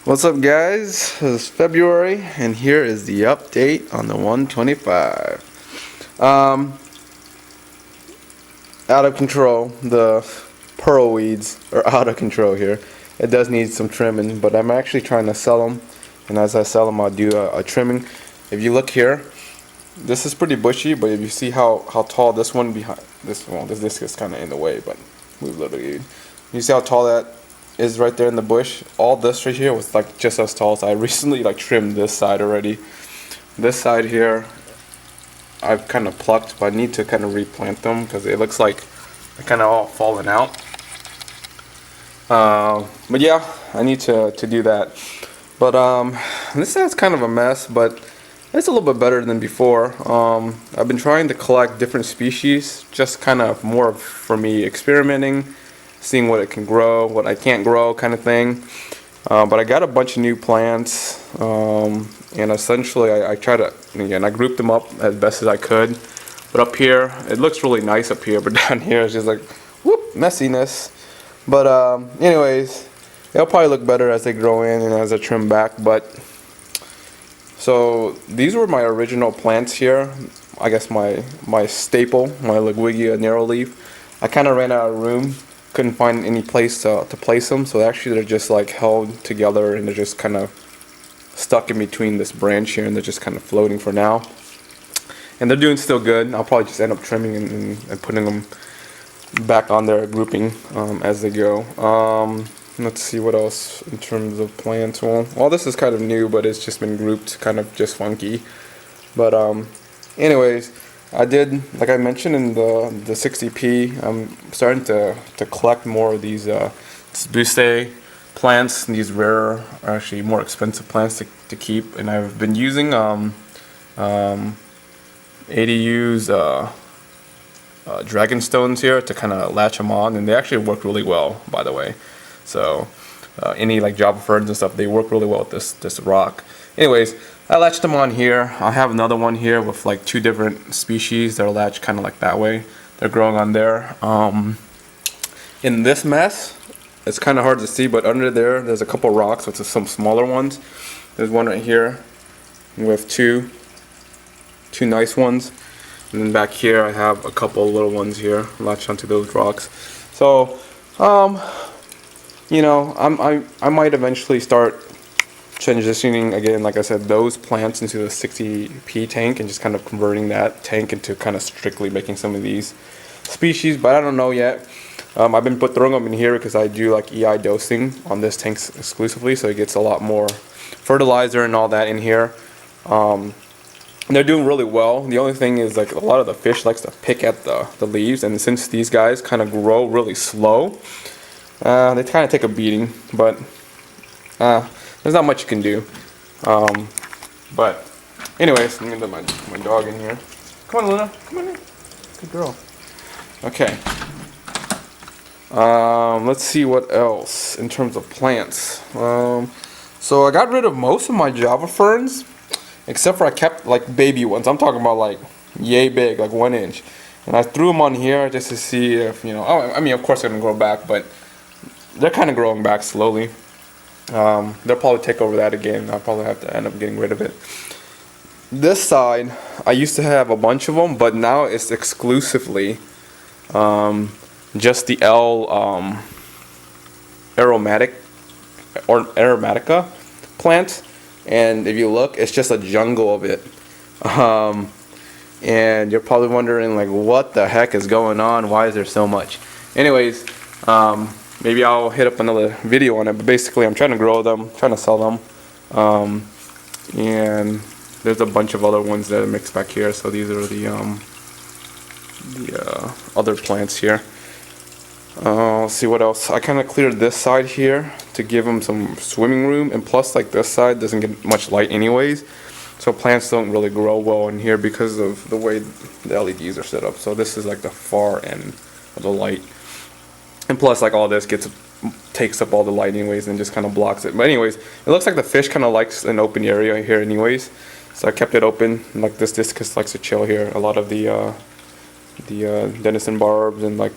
What's up, guys? It's February, and here is the update on the 125. Out of control. The pearl weeds are out of control here. It does need some trimming, but I'm actually trying to sell them, and as I sell them, I'll do a trimming. If you look here, this is pretty bushy, but if you see how tall this one behind this one, this disc is kind of in the way, but move a little bit. You see how tall that is right there in the bush? All this right here was like just as tall, so I recently like trimmed this side already. This side here I've kind of plucked, but I need to kind of replant them because it looks like they're kind of all falling out. But yeah, I need to do that. But this side's kind of a mess, but it's a little bit better than before. I've been trying to collect different species, just kind of more for me experimenting, seeing what it can grow, what I can't grow, kind of thing. But I got a bunch of new plants, and essentially I try to, again, I grouped them up as best as I could. But up here, it looks really nice up here, but down here it's just like, whoop, messiness. But anyways, they'll probably look better as they grow in and as I trim back. But so these were my original plants here. I guess my staple, my Ludwigia narrow leaf. I kind of ran out of room, couldn't find any place to place them, so actually they're just like held together and they're just kind of stuck in between this branch here, and they're just kind of floating for now. And they're doing still good. I'll probably just end up trimming and putting them back on their grouping as they go. Let's see what else in terms of plants. Well, all this is kind of new, but it's just been grouped kind of just funky. But anyways, I did, like I mentioned in the 60p, I'm starting to collect more of these Tsubusae plants, these rarer, actually more expensive plants to keep. And I've been using ADU's dragon stones here to kind of latch them on, and they actually work really well, by the way. So any like Java ferns and stuff, they work really well with this rock. Anyways, I latched them on here. I have another one here with like two different species that are latched kind of like that way. They're growing on there. In this mess, it's kind of hard to see, but under there's a couple rocks with some smaller ones. There's one right here with two nice ones. And then back here I have a couple little ones here latched onto those rocks. So, you know, I might eventually start transitioning again, like I said, those plants into the 60p tank and just kind of converting that tank into kind of strictly making some of these species, but I don't know yet. I've been throwing them in here because I do like EI dosing on this tank exclusively, so it gets a lot more fertilizer and all that in here. They're doing really well. The only thing is like a lot of the fish likes to pick at the leaves, and since these guys kind of grow really slow, they kind of take a beating, but there's not much you can do. But anyways, let me let my dog in here. Come on, Luna. Come on in. Good girl. Okay. Let's see what else in terms of plants. So I got rid of most of my Java ferns, except for I kept like baby ones. I'm talking about like yay big, like 1 inch. And I threw them on here just to see if, you know, I mean, of course they're going to grow back, but they're kind of growing back slowly. They'll probably take over that again. I'll probably have to end up getting rid of it. This side, I used to have a bunch of them, but now it's exclusively just the L aromatica plant. And if you look, it's just a jungle of it. And you're probably wondering, like, what the heck is going on? Why is there so much? Anyways, maybe I'll hit up another video on it. But basically, I'm trying to grow them, trying to sell them. And there's a bunch of other ones that are mixed back here. So these are the other plants here. Let's see what else. I kind of cleared this side here to give them some swimming room, and plus like this side doesn't get much light anyways, so plants don't really grow well in here because of the way the LEDs are set up. So this is like the far end of the light, and plus like all this takes up all the light anyways and just kind of blocks it. But anyways, it looks like the fish kind of likes an open area here anyways, so I kept it open. Like this discus likes to chill here. A lot of the Denison barbs and like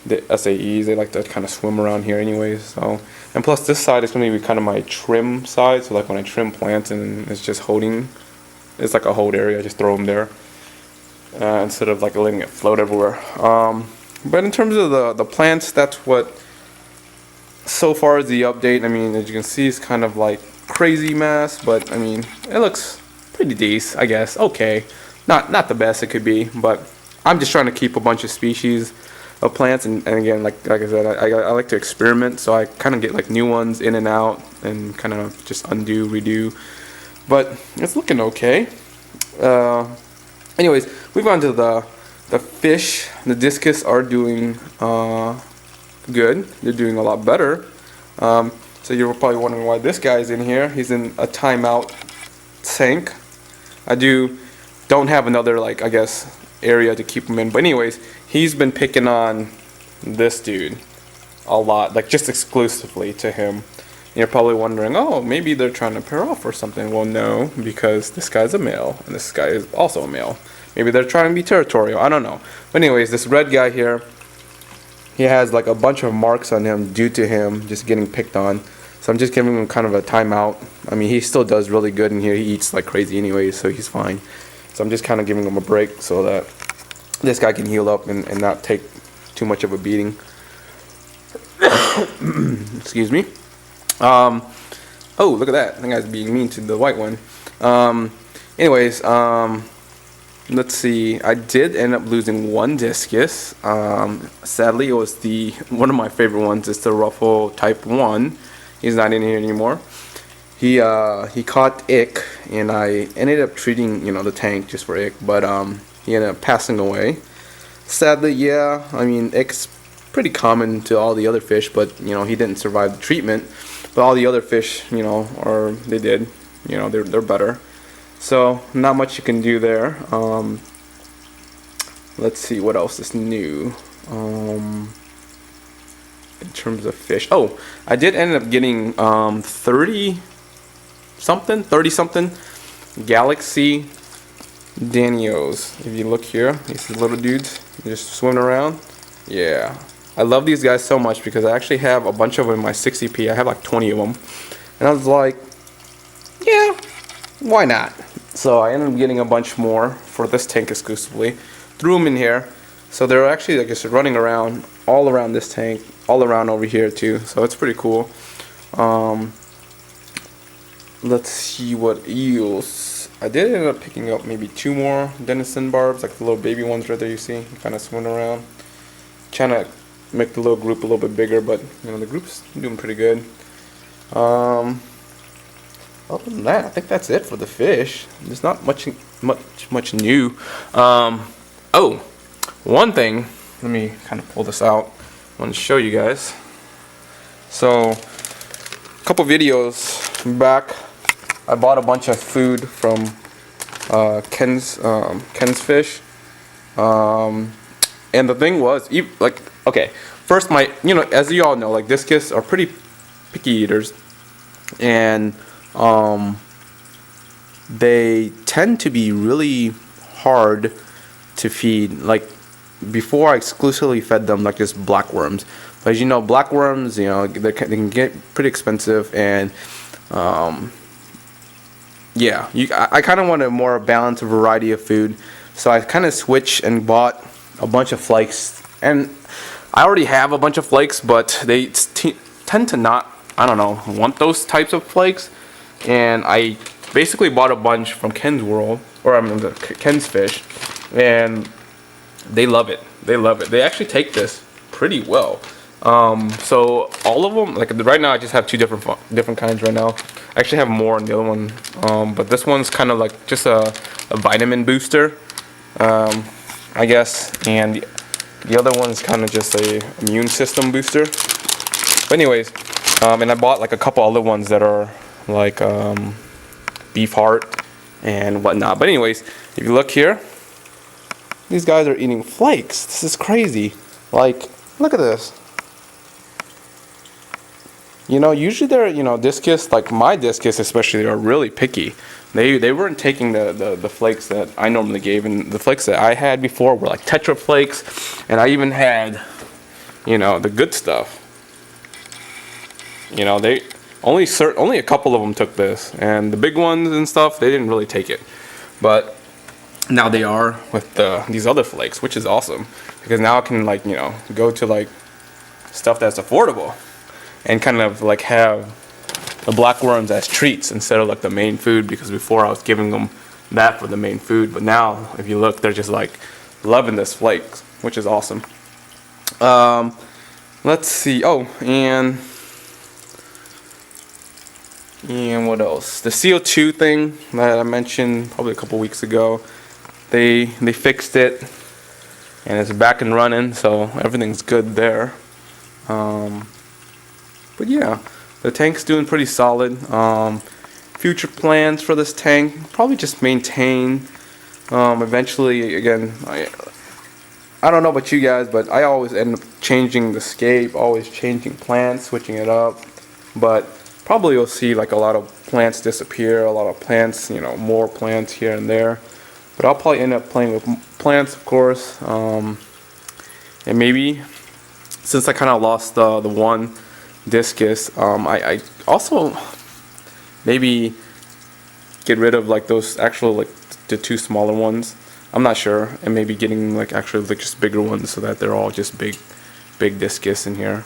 the SAEs, they like to kind of swim around here anyways. So, and plus this side is going to be kind of my trim side. So like when I trim plants and it's just holding, it's like a hold area. I just throw them there instead of like letting it float everywhere. But in terms of the plants, that's what so far is the update. I mean, as you can see, it's kind of like crazy mess, but I mean, it looks pretty decent, I guess. Okay, not the best it could be, but I'm just trying to keep a bunch of species of plants, and again, like I said, I like to experiment, so I kind of get like new ones in and out, and kind of just undo, redo. But it's looking okay. Anyways, we've gone to the fish. The discus are doing good. They're doing a lot better. So you're probably wondering why this guy's in here. He's in a timeout tank. I don't have another, like, I guess, area to keep him in. But anyways, he's been picking on this dude a lot, like just exclusively to him. And you're probably wondering, oh, maybe they're trying to pair off or something. Well, no, because this guy's a male and this guy is also a male. Maybe they're trying to be territorial. I don't know. But anyways, this red guy here, he has like a bunch of marks on him due to him just getting picked on. So I'm just giving him kind of a timeout. I mean, he still does really good in here. He eats like crazy anyways, so he's fine. So I'm just kind of giving him a break so that this guy can heal up and not take too much of a beating. Excuse me. Oh, look at that. That guy's being mean to the white one. Anyways, let's see. I did end up losing one discus. Sadly, it was one of my favorite ones. It's the Ruffle Type 1. He's not in here anymore. He caught ick, and I ended up treating the tank just for ick, but he ended up passing away. Sadly, yeah. I mean, ick's pretty common to all the other fish, but he didn't survive the treatment. But all the other fish, they did. They're better. So not much you can do there. Let's see what else is new. In terms of fish, oh, I did end up getting 30 something Galaxy Danios. If you look here, these little dudes just swimming around. Yeah, I love these guys so much because I actually have a bunch of them in my 60p. I have like 20 of them, and I was like, yeah, why not? So I ended up getting a bunch more for this tank exclusively. Threw them in here, so they're actually, like I said, running around all around this tank, all around over here too. So it's pretty cool. Let's see what else. I did end up picking up maybe 2 more Denison barbs, like the little baby ones right there. You see, kind of swimming around, trying to make the little group a little bit bigger, but the group's doing pretty good. Other than that, I think that's it for the fish. There's not much new. Oh, one thing. Let me kind of pull this out. I want to show you guys. So, a couple videos back, I bought a bunch of food from Ken's Fish. And the thing was, like, okay, first as you all know, like discus are pretty picky eaters, and they tend to be really hard to feed. Like before, I exclusively fed them like just blackworms, but as you know, blackworms, they can get pretty expensive, and yeah, I kind of want a more balanced variety of food, so I kind of switched and bought a bunch of flakes. And I already have a bunch of flakes, but they tend to not, I don't know, want those types of flakes. And I basically bought a bunch from Ken's World, or I mean Ken's Fish, and they love it. They love it. They actually take this pretty well. So all of them, like right now, I just have 2 different kinds right now. I actually have more in the other one, but this one's kind of like just a vitamin booster, I guess, and the other one's kind of just a immune system booster. But anyways, and I bought like a couple other ones that are like beef heart and whatnot. But anyways, if you look here, these guys are eating flakes. This is crazy. Like, look at this. Usually they're, discus, like my discus especially, are really picky. They weren't taking the flakes that I normally gave, and the flakes that I had before were like Tetra flakes, and I even had you know, the good stuff. You know, they only a couple of them took this, and the big ones and stuff, they didn't really take it. But now they are with these other flakes, which is awesome, because now I can, like, you know, go to like stuff that's affordable and kind of like have the black worms as treats instead of like the main food, because before I was giving them that for the main food, but now if you look, they're just like loving this flakes, which is awesome. Let's see. Oh, and what else? The CO2 thing that I mentioned probably a couple weeks ago, they fixed it and it's back and running, so everything's good there. But yeah, the tank's doing pretty solid. Future plans for this tank, probably just maintain. Eventually, again, I don't know about you guys, but I always end up changing the scape, always changing plants, switching it up. But probably you'll see like a lot of plants disappear, a lot of plants, you know, more plants here and there. But I'll probably end up playing with plants, of course. And maybe, since I kind of lost the one discus, I also maybe get rid of like those actual, like the two smaller ones. I'm not sure, and maybe getting like actually like just bigger ones so that they're all just big discus in here.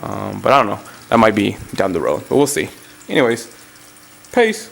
But I don't know. That might be down the road, but we'll see. Anyways, peace.